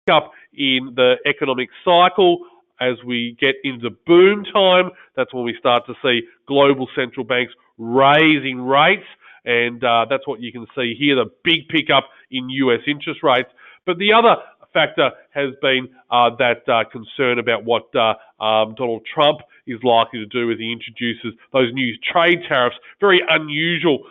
up in the economic cycle. As we get into boom time, that's when we start to see global central banks raising rates, and that's what you can see here, the big pickup in US interest rates. But the other factor has been that concern about what Donald Trump is likely to do as he introduces those new trade tariffs. Very unusual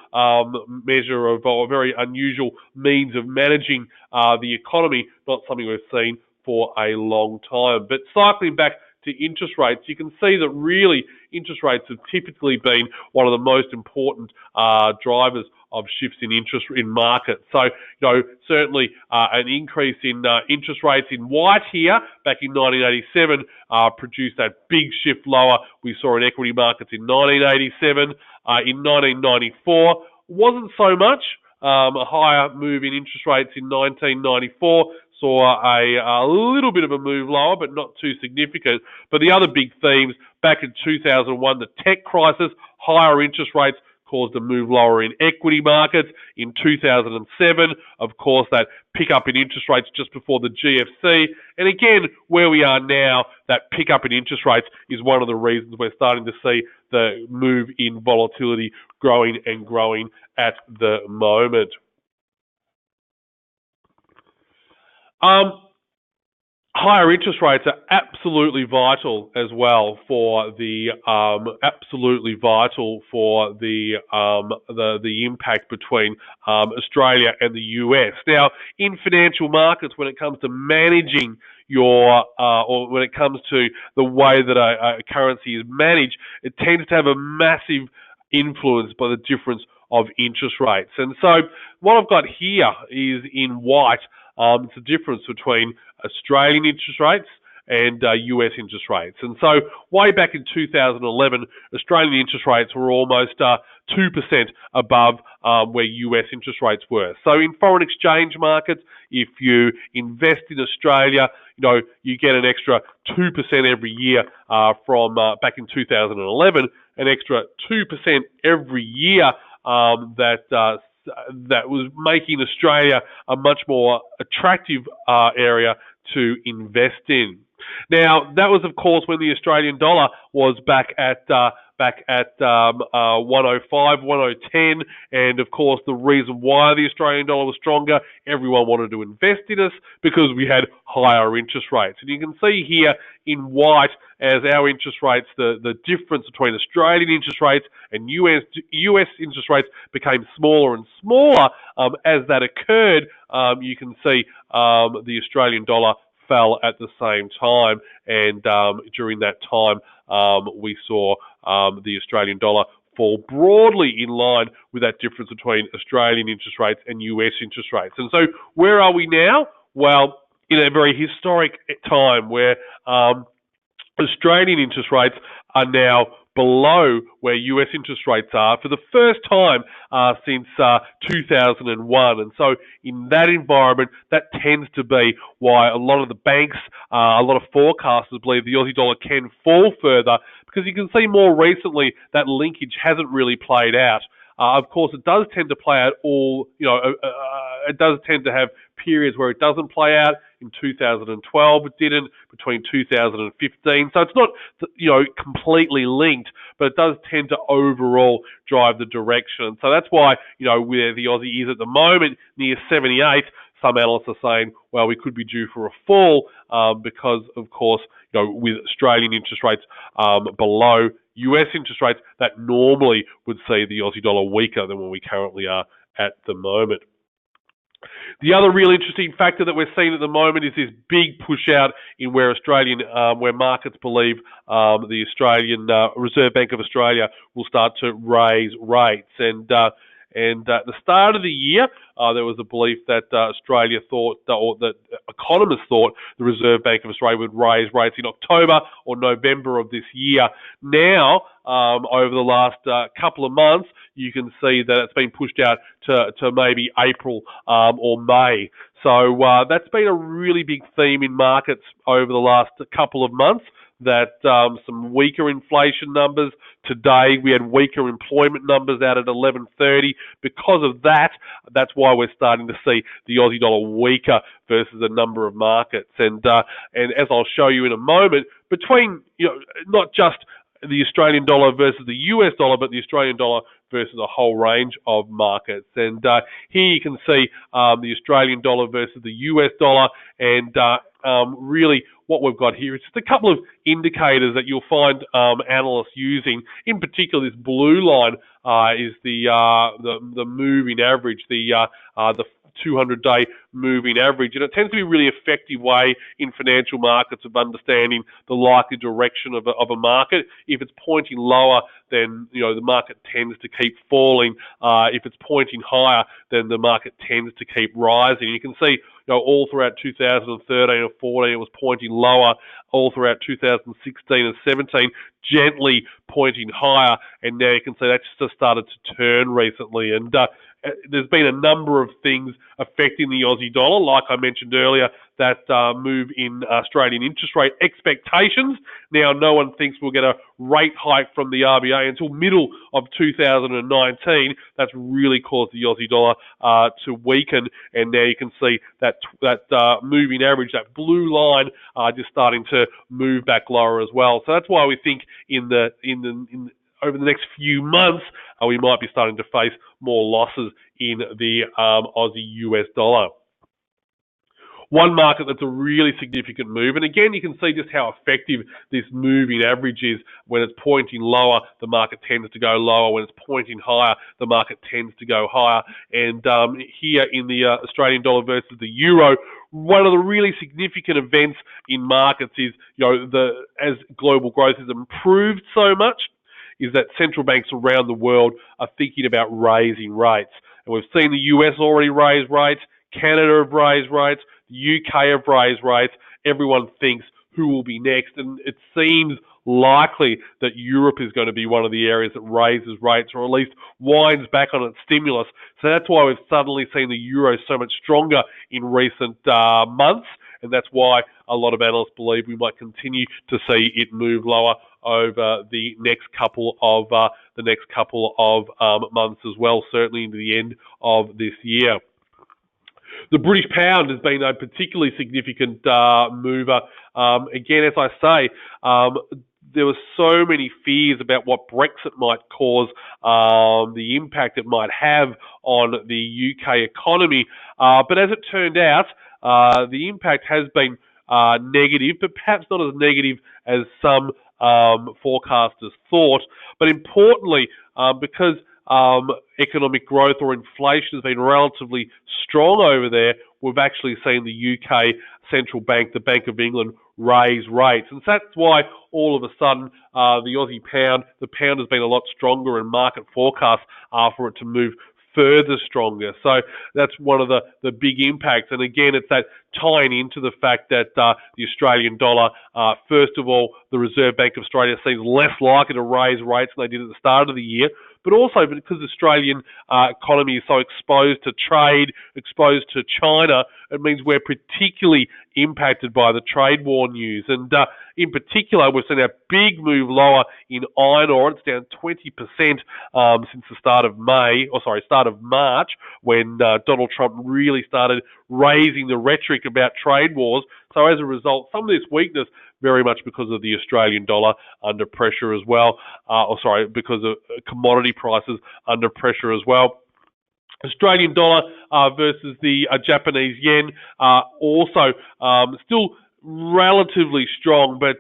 measure of, or very unusual means of managing the economy, not something we've seen for a long time. But cycling back to interest rates, you can see that really interest rates have typically been one of the most important drivers of shifts in interest in markets. So, certainly an increase in interest rates in white here back in 1987 produced that big shift lower we saw in equity markets in 1987. In 1994, wasn't so much. A higher move in interest rates in 1994 saw a little bit of a move lower, but not too significant. But the other big themes back in 2001, the tech crisis, higher interest rates caused a move lower in equity markets. In 2007, of course, that pickup in interest rates just before the GFC. And again, where we are now, that pickup in interest rates is one of the reasons we're starting to see the move in volatility growing and growing at the moment. Higher interest rates are absolutely vital as well for the impact between Australia and the US. Now, in financial markets, when it comes to managing your or when it comes to the way that a currency is managed, it tends to have a massive influence by the difference of interest rates. And so what I've got here is in white. It's the difference between Australian interest rates and US interest rates. And so way back in 2011, Australian interest rates were almost 2% above where US interest rates were. So in foreign exchange markets, if you invest in Australia, you get an extra 2% every year from back in 2011, an extra 2% every year that was making Australia a much more attractive area to invest in. Now, that was, of course, when the Australian dollar was back at 105, 110, and of course the reason why the Australian dollar was stronger, everyone wanted to invest in us because we had higher interest rates. And you can see here in white, as our interest rates, the difference between Australian interest rates and US interest rates became smaller and smaller. As that occurred, you can see the Australian dollar fell at the same time, and during that time we saw the Australian dollar fall broadly in line with that difference between Australian interest rates and US interest rates. And so where are we now? Well, in a very historic time where Australian interest rates are now below where US interest rates are for the first time since 2001. And so in that environment, that tends to be why a lot of the banks, a lot of forecasters believe the Aussie dollar can fall further, because you can see more recently that linkage hasn't really played out. Of course, it does tend to play out it does tend to have periods where it doesn't play out. In 2012, it didn't. Between 2015, so it's not, completely linked, but it does tend to overall drive the direction. So that's why, where the Aussie is at the moment, near 78. Some analysts are saying, well, we could be due for a fall because, of course, with Australian interest rates below US interest rates, that normally would see the Aussie dollar weaker than where we currently are at the moment. The other real interesting factor that we're seeing at the moment is this big push out in where where markets believe the Australian Reserve Bank of Australia will start to raise rates. And at the start of the year, there was a belief that Australia thought, or that economists thought, the Reserve Bank of Australia would raise rates in October or November of this year. Now, over the last couple of months, you can see that it's been pushed out to maybe April or May. So that's been a really big theme in markets over the last couple of months, that some weaker inflation numbers. Today we had weaker employment numbers out at 11:30. Because of that, that's why we're starting to see the Aussie dollar weaker versus a number of markets. And as I'll show you in a moment, between not just the Australian dollar versus the US dollar, but the Australian dollar versus a whole range of markets. And here you can see the Australian dollar versus the US dollar, and really what we've got here is just a couple of indicators that you'll find analysts using. In particular, this blue line is the moving average, the 200-day moving average, and it tends to be a really effective way in financial markets of understanding the likely direction of a market. If it's pointing lower, then the market tends to keep falling. If it's pointing higher, then the market tends to keep rising. You can see all throughout 2013 and 14 it was pointing lower, all throughout 2016 and 17 gently pointing higher, and now you can see that's just started to turn recently. And there's been a number of things affecting the Aussie dollar, like I mentioned earlier, that move in Australian interest rate expectations. Now, no one thinks we'll get a rate hike from the RBA until middle of 2019. That's really caused the Aussie dollar to weaken, and now you can see that moving average, that blue line, just starting to move back lower as well. So that's why we think over the next few months, we might be starting to face more losses in the Aussie-US dollar. One market that's a really significant move, and again, you can see just how effective this moving average is. When it's pointing lower, the market tends to go lower. When it's pointing higher, the market tends to go higher. And here in the Australian dollar versus the euro, one of the really significant events in markets is, as global growth has improved so much, is that central banks around the world are thinking about raising rates. And we've seen the US already raise rates, Canada have raised rates, the UK have raised rates. Everyone thinks who will be next, and it seems likely that Europe is going to be one of the areas that raises rates, or at least winds back on its stimulus. So that's why we've suddenly seen the euro so much stronger in recent months, and that's why a lot of analysts believe we might continue to see it move lower over the next couple of months as well, certainly into the end of this year. The British pound has been a particularly significant mover. Again, as I say, there were so many fears about what Brexit might cause, the impact it might have on the UK economy. But as it turned out, the impact has been negative, but perhaps not as negative as some forecasters thought. But importantly, because economic growth or inflation has been relatively strong over there, we've actually seen the UK central bank, the Bank of England, raise rates. And so that's why all of a sudden the Aussie pound, the pound has been a lot stronger, and market forecasts are for it to move further stronger. So that's one of the big impacts. And again, it's that tying into the fact that the Australian dollar, first of all, the Reserve Bank of Australia seems less likely to raise rates than they did at the start of the year, but also because the Australian economy is so exposed to trade, exposed to China, it means we're particularly impacted by the trade war news. And in particular, we've seen a big move lower in iron ore. It's down 20% since the start of March, when Donald Trump really started raising the rhetoric about trade wars. So as a result, some of this weakness very much because of the Australian dollar under pressure as well, because of commodity prices under pressure as well. Australian dollar versus the Japanese yen, also still relatively strong, but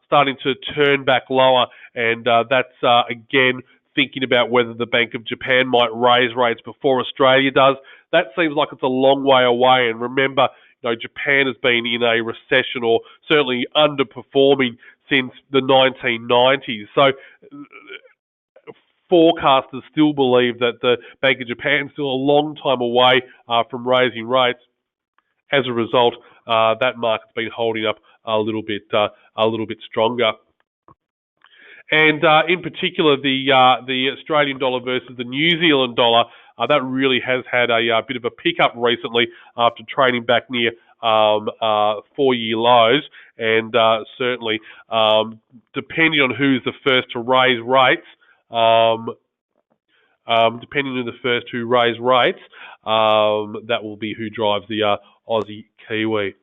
starting to turn back lower, and that's again thinking about whether the Bank of Japan might raise rates before Australia does. That seems like it's a long way away, and remember, Japan has been in a recession, or certainly underperforming, since the 1990s. So forecasters still believe that the Bank of Japan is still a long time away from raising rates. As a result, that market's been holding up a little bit stronger. And in particular, the Australian dollar versus the New Zealand dollar, that really has had a bit of a pickup recently after trading back near 4-year lows, and certainly depending on who's the first to raise rates, that will be who drives the Aussie Kiwi.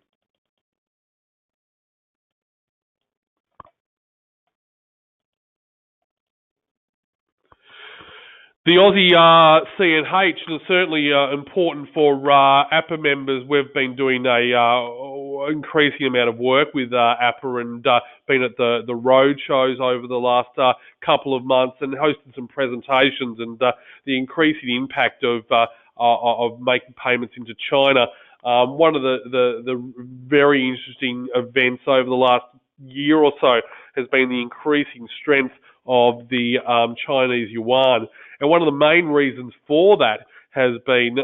The AUDCNH is certainly important for APA members. We've been doing a increasing amount of work with APA and been at the road shows over the last couple of months and hosted some presentations, and the increasing impact of making payments into China. One of the very interesting events over the last year or so has been the increasing strength of the Chinese yuan. And one of the main reasons for that has been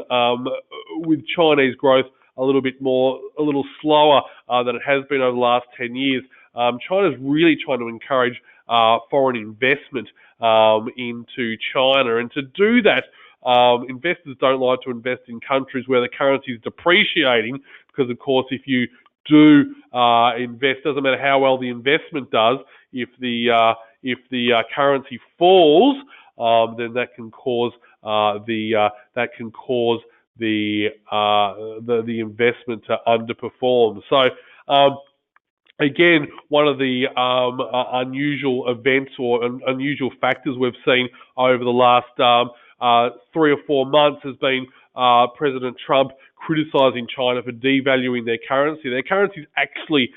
with Chinese growth a little slower than it has been over the last 10 years. China's really trying to encourage foreign investment into China. And to do that, investors don't like to invest in countries where the currency is depreciating, because, of course, if you do invest, doesn't matter how well the investment does, if the currency falls, then that can cause the investment to underperform. So again, one of the unusual events or unusual factors we've seen over the last 3 or 4 months has been President Trump criticising China for devaluing their currency. Their currency's actually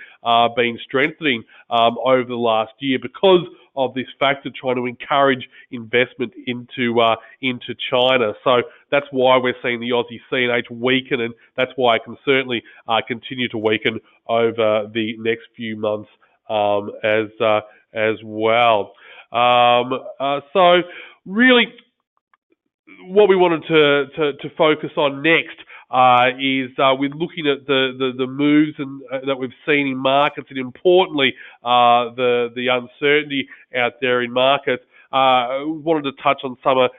been strengthening over the last year because of this factor, trying to encourage investment into China. So that's why we're seeing the Aussie CNH weaken, and that's why it can certainly continue to weaken over the next few months as well. So really, what we wanted to focus on next is we're looking at the moves that we've seen in markets, and importantly the uncertainty out there in markets. We wanted to touch on some of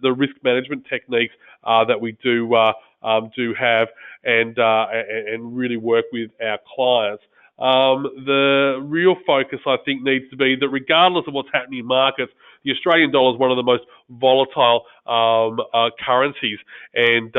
the risk management techniques that we do have and really work with our clients. The real focus, I think, needs to be that regardless of what's happening in markets, the Australian dollar is one of the most volatile currencies, and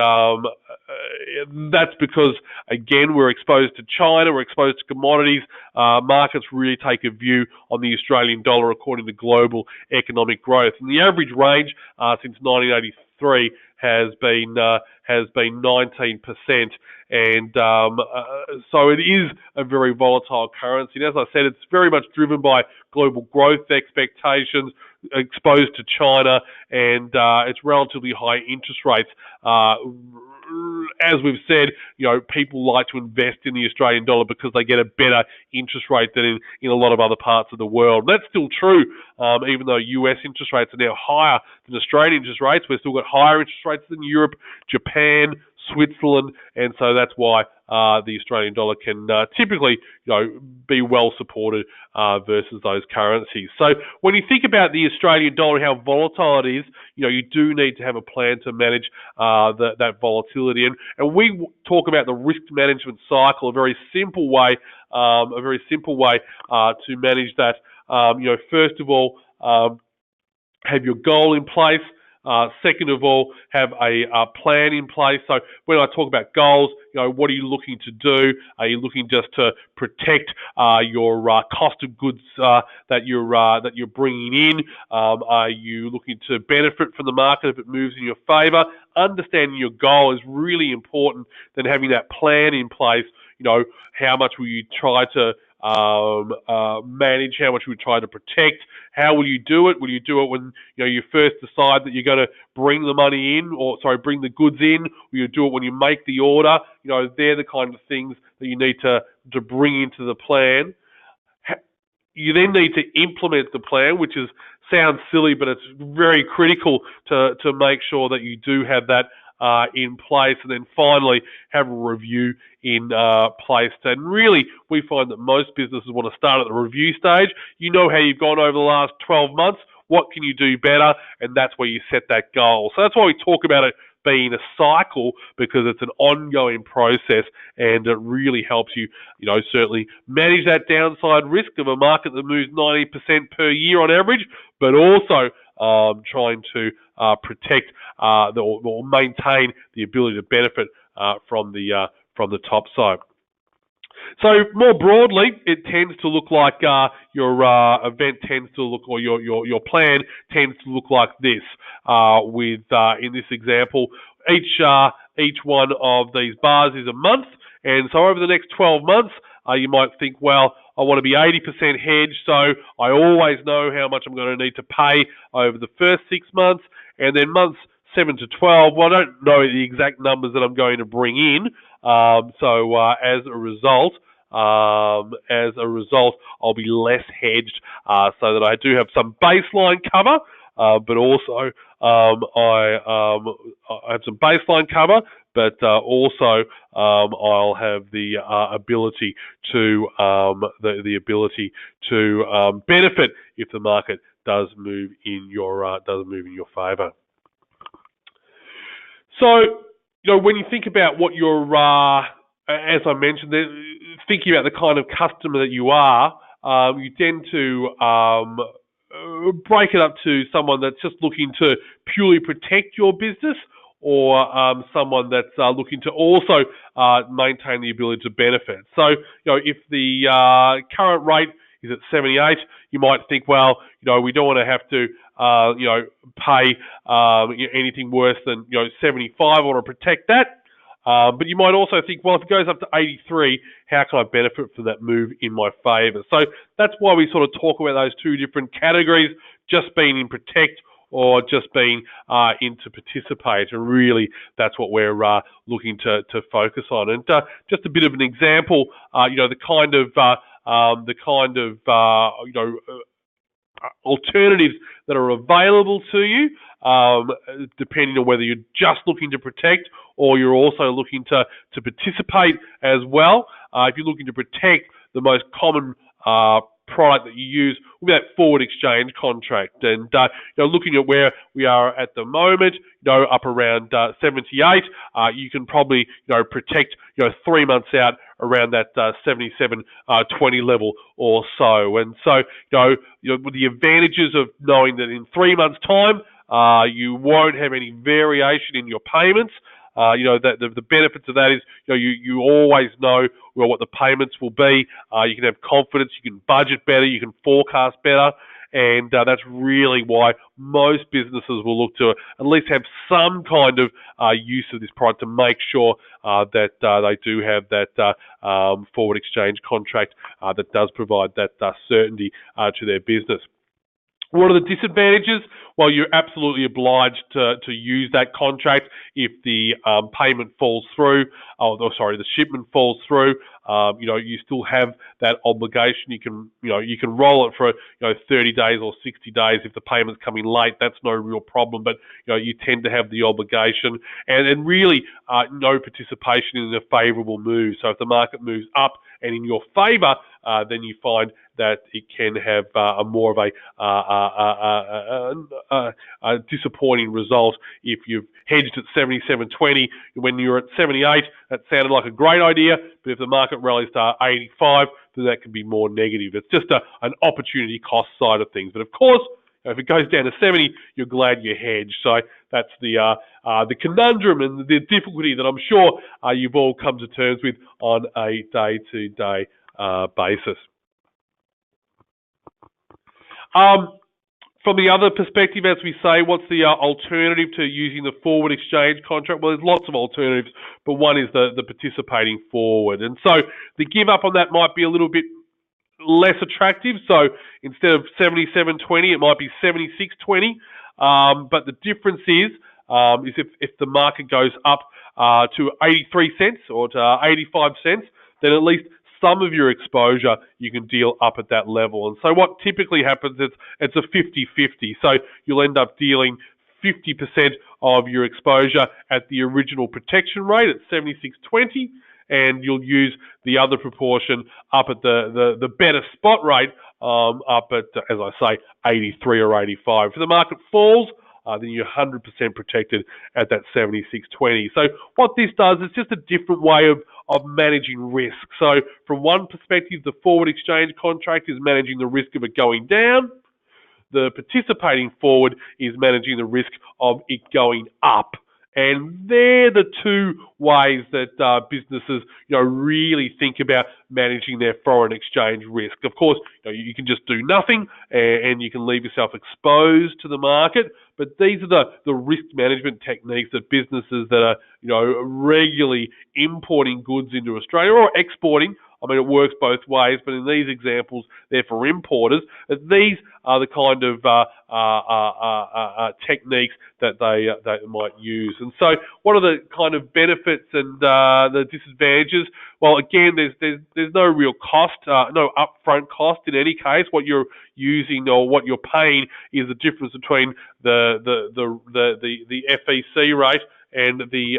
that's because, again, we're exposed to China, we're exposed to commodities. Markets really take a view on the Australian dollar according to global economic growth, and the average range since 1983 has been 19%, and so it is a very volatile currency. And as I said, it's very much driven by global growth expectations, exposed to China, and it's relatively high interest rates. As we've said, people like to invest in the Australian dollar because they get a better interest rate than in a lot of other parts of the world. That's still true, even though US interest rates are now higher than Australian interest rates. We've still got higher interest rates than Europe, Japan, Switzerland, and so that's why the Australian dollar can typically, be well supported versus those currencies. So when you think about the Australian dollar and how volatile it is, you do need to have a plan to manage that volatility. And we talk about the risk management cycle, a very simple way to manage that. First of all, have your goal in place. Second of all, have a plan in place. So when I talk about goals, what are you looking to do? Are you looking just to protect your cost of goods that you're bringing in? Are you looking to benefit from the market if it moves in your favour? Understanding your goal is really important. Then having that plan in place. How much will you try to manage? How much will you try to protect? How will you do it? Will you do it when you first decide that you're going to bring the money in, bring the goods in? Will you do it when you make the order? They're the kind of things that you need to bring into the plan. You then need to implement the plan, which sounds silly, but it's very critical to make sure that you do have that in place, and then finally have a review in place. And really, we find that most businesses want to start at the review stage. You know how you've gone over the last 12 months. What can you do better? And that's where you set that goal. So that's why we talk about it been a cycle because it's an ongoing process, and it really helps you, certainly manage that downside risk of a market that moves 90% per year on average, but also trying to protect or maintain the ability to benefit from the top side. So more broadly, it tends to look like your event tends to look, or your plan tends to look like this. With in this example, each one of these bars is a month, and so over the next 12 months, you might think, well, I want to be 80% hedged, so I always know how much I'm going to need to pay over the first 6 months, and then months 7 to 12, well, I don't know the exact numbers that I'm going to bring in. So as a result, I'll be less hedged, so that I do have some baseline cover, but also I have some baseline cover, but also I'll have the ability to benefit if the market does move in your favour. So, when you think about what you're, as I mentioned, thinking about the kind of customer that you are, you tend to break it up to someone that's just looking to purely protect your business, or someone that's looking to also maintain the ability to benefit. So, if the current rate is at 78, you might think, well, we don't want to have to pay anything worse than 75. I want to protect that. But you might also think, well, if it goes up to 83, how can I benefit from that move in my favour? So that's why we sort of talk about those two different categories, just being in protect or just being into participate. And really, that's what we're looking to focus on. And just a bit of an example, the kind of alternatives that are available to you, depending on whether you're just looking to protect or you're also looking to participate as well. If you're looking to protect, the most common product that you use will be that forward exchange contract. And looking at where we are at the moment, up around 78, you can probably protect 3 months out around that 77.20 level or so. And so with the advantages of knowing that in 3 months' time you won't have any variation in your payments. That the benefits of that is, you always know what the payments will be. You can have confidence, you can budget better, you can forecast better, and that's really why most businesses will look to at least have some kind of use of this product to make sure that they do have that forward exchange contract that does provide that certainty to their business. What are the disadvantages? Well, you're absolutely obliged to use that contract if the payment falls through, the shipment falls through. You still have that obligation. You can roll it for 30 days or 60 days if the payment's coming late. That's no real problem, but you tend to have the obligation, and really no participation in a favourable move. So if the market moves up and in your favour, then you find that it can have a more of a disappointing result. If you've hedged at 77.20 when you're at 78, that sounded like a great idea, but if the market rallies to 85, then that can be more negative. It's just an opportunity cost side of things. But of course, if it goes down to 70, you're glad you hedged. So that's the conundrum and the difficulty that I'm sure you've all come to terms with on a day-to-day basis. From the other perspective, as we say, what's the alternative to using the forward exchange contract? Well, there's lots of alternatives, but one is the participating forward. And so the give up on that might be a little bit less attractive. So instead of 77.20, it might be 76.20. But the difference is if the market goes up to 83 cents or to 85 cents, then at least some of your exposure you can deal up at that level. And so what typically happens is it's a 50-50. So you'll end up dealing 50% of your exposure at the original protection rate at 76.20, and you'll use the other proportion up at the better spot rate up at, as I say, 83 or 85. If the market falls, then you're 100% protected at that 76.20. So what this does is just a different way of managing risk. So from one perspective, the forward exchange contract is managing the risk of it going down. The participating forward is managing the risk of it going up. And they're the two ways that businesses, really think about managing their foreign exchange risk. Of course, you can just do nothing and you can leave yourself exposed to the market. But these are the risk management techniques that businesses that are, regularly importing goods into Australia or exporting. I mean, it works both ways, but in these examples, they're for importers. These are the kind of techniques that they might use. And so, what are the kind of benefits and the disadvantages? Well, again, there's no real cost, no upfront cost in any case. What you're using or what you're paying is the difference between the FEC rate and the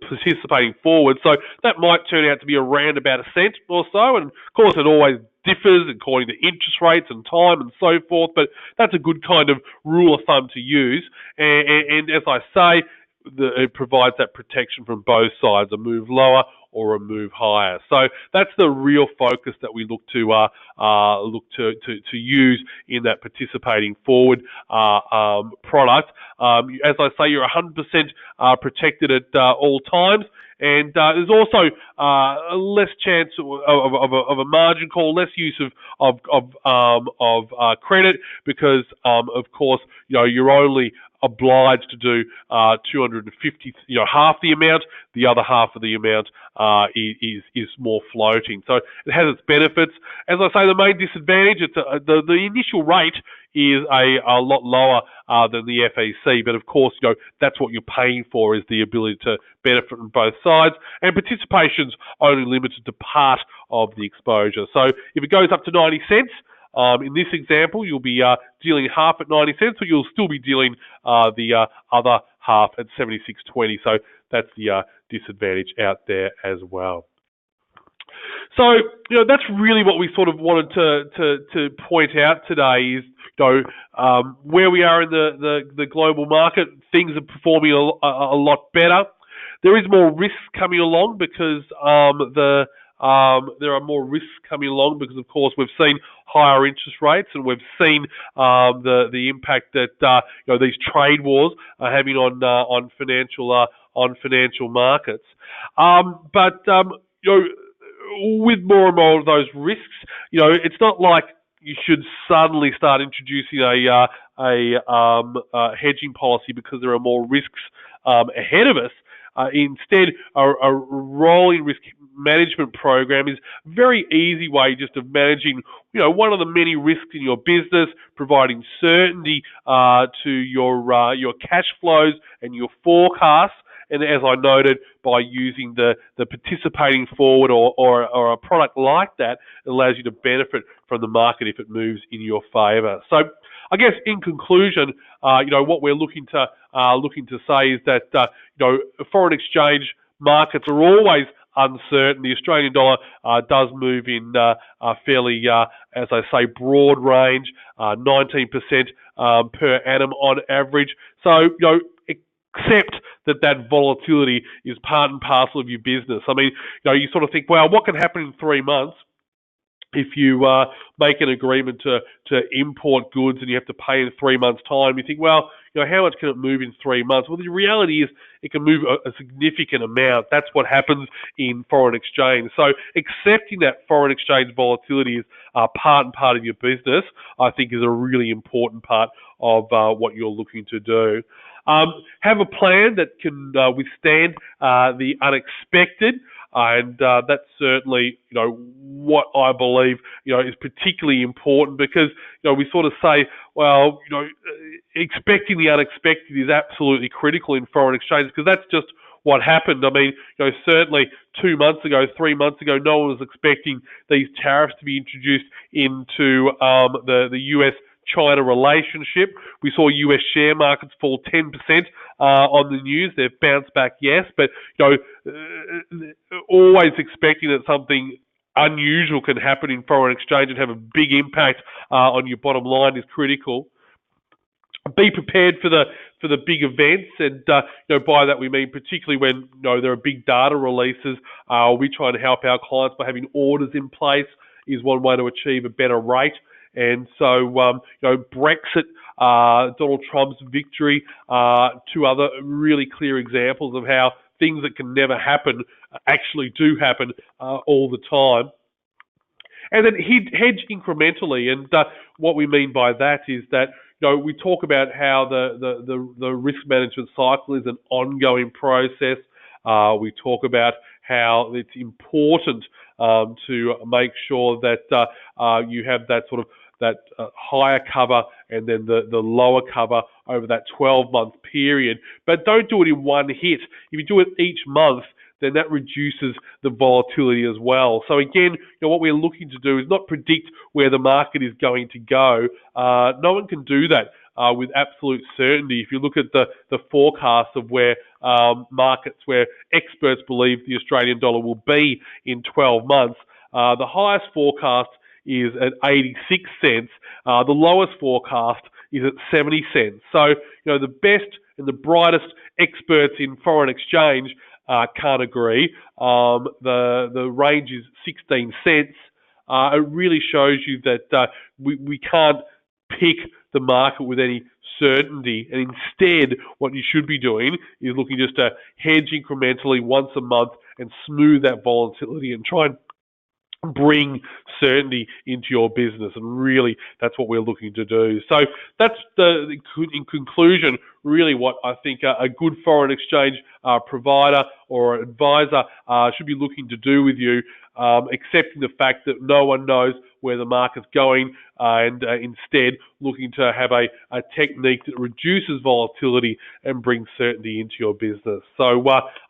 participating forward. So that might turn out to be around about a cent or so, and of course it always differs according to interest rates and time and so forth, but that's a good kind of rule of thumb to use. And as I say, it provides that protection from both sides, a move lower or a move higher. So that's the real focus that we look to use in that participating forward product. As I say, you're 100% protected at all times. And there's also less chance of a margin call, less use of credit, because of course you're only obliged to do 250, half the amount. The other half of the amount is more floating. So it has its benefits. As I say, the main disadvantage, it's the initial rate is a lot lower than the FEC, but of course, that's what you're paying for, is the ability to benefit from both sides, and participation's only limited to part of the exposure. So if it goes up to 90 cents, in this example, you'll be dealing half at 90 cents, but you'll still be dealing the other half at 76.20. So that's the disadvantage out there as well. So, that's really what we sort of wanted to point out today is, where we are in the global market, things are performing a lot better. There is more risks coming along because there are more risks coming along because, of course, we've seen higher interest rates, and we've seen the impact that these trade wars are having on financial markets. But with more and more of those risks, it's not like you should suddenly start introducing a hedging policy because there are more risks ahead of us. Instead, a rolling risk management program is a very easy way just of managing, one of the many risks in your business, providing certainty to your cash flows and your forecasts. And as I noted, by using the participating forward or a product like that, it allows you to benefit from the market if it moves in your favour. So, I guess in conclusion, what we're looking to say is that foreign exchange markets are always uncertain. The Australian dollar does move in a fairly, as I say, broad range, 19% per annum on average. So, accept that volatility is part and parcel of your business. I mean, you sort of think, well, what can happen in 3 months if you make an agreement to import goods and you have to pay in 3 months' time? You think, well, how much can it move in 3 months? Well, the reality is it can move a significant amount. That's what happens in foreign exchange. So accepting that foreign exchange volatility is part and part of your business, I think, is a really important part of what you're looking to do. Have a plan that can withstand the unexpected. And that's certainly, what I believe, is particularly important because, we sort of say, well, expecting the unexpected is absolutely critical in foreign exchange because that's just what happened. I mean, certainly 2 months ago, 3 months ago, no one was expecting these tariffs to be introduced into the US-China relationship. We saw US share markets fall 10% on the news. They've bounced back, yes, but always expecting that something unusual can happen in foreign exchange and have a big impact on your bottom line is critical. Be prepared for the big events, and by that we mean particularly when there are big data releases. We try and help our clients by having orders in place is one way to achieve a better rate. And so Brexit, Donald Trump's victory, two other really clear examples of how things that can never happen actually do happen all the time. And then hedge incrementally, and what we mean by that is that we talk about how the risk management cycle is an ongoing process. We talk about how it's important to make sure that you have that sort of higher cover and then the lower cover over that 12-month period. But don't do it in one hit. If you do it each month, then that reduces the volatility as well. So again, what we're looking to do is not predict where the market is going to go. No one can do that with absolute certainty. If you look at the forecast of where markets, where experts believe the Australian dollar will be in 12 months, the highest forecast is at 86 cents. The lowest forecast is at 70 cents. So, the best and the brightest experts in foreign exchange can't agree. The range is 16 cents. It really shows you that we can't pick the market with any certainty, and instead what you should be doing is looking just to hedge incrementally once a month and smooth that volatility and try and bring certainty into your business, and really that's what we're looking to do. So that's in conclusion, really what I think a good foreign exchange provider or advisor should be looking to do with you, accepting the fact that no one knows where the market's going, and instead looking to have a technique that reduces volatility and brings certainty into your business. So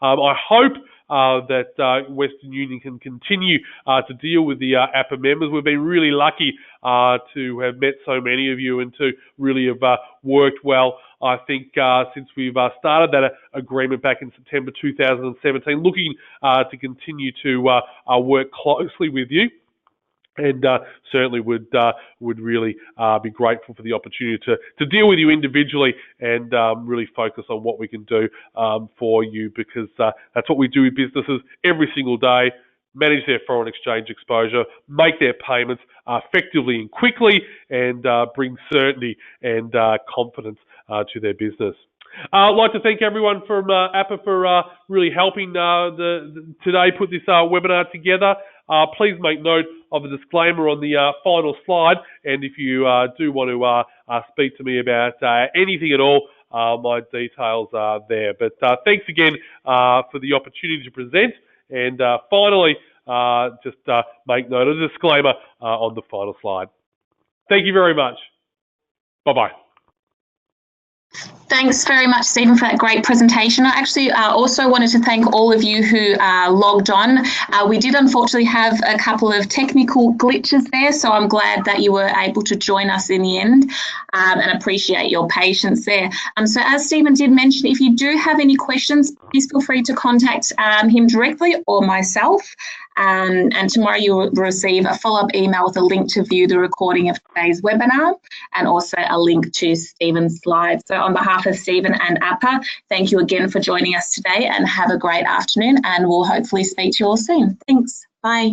I hope that Western Union can continue to deal with the APA members. We've been really lucky to have met so many of you and to really have worked well, I think, since we've started that agreement back in September 2017, looking to continue to work closely with you. And certainly would really be grateful for the opportunity to deal with you individually and really focus on what we can do for you, because that's what we do with businesses every single day: manage their foreign exchange exposure, make their payments effectively and quickly, and bring certainty and confidence to their business. I'd like to thank everyone from APA for really helping today put this webinar together. Please make note of the disclaimer on the final slide, and if you do want to speak to me about anything at all, my details are there. But thanks again for the opportunity to present, and finally, just make note of the disclaimer on the final slide. Thank you very much. Bye-bye. Thanks very much, Stephen, for that great presentation. I actually also wanted to thank all of you who logged on. We did unfortunately have a couple of technical glitches there, so I'm glad that you were able to join us in the end, and appreciate your patience there. So as Stephen did mention, if you do have any questions, please feel free to contact him directly or myself. And tomorrow you'll receive a follow-up email with a link to view the recording of today's webinar, and also a link to Stephen's slides. So on behalf of Stephen and APA, thank you again for joining us today, and have a great afternoon, and we'll hopefully speak to you all soon. Thanks. Bye.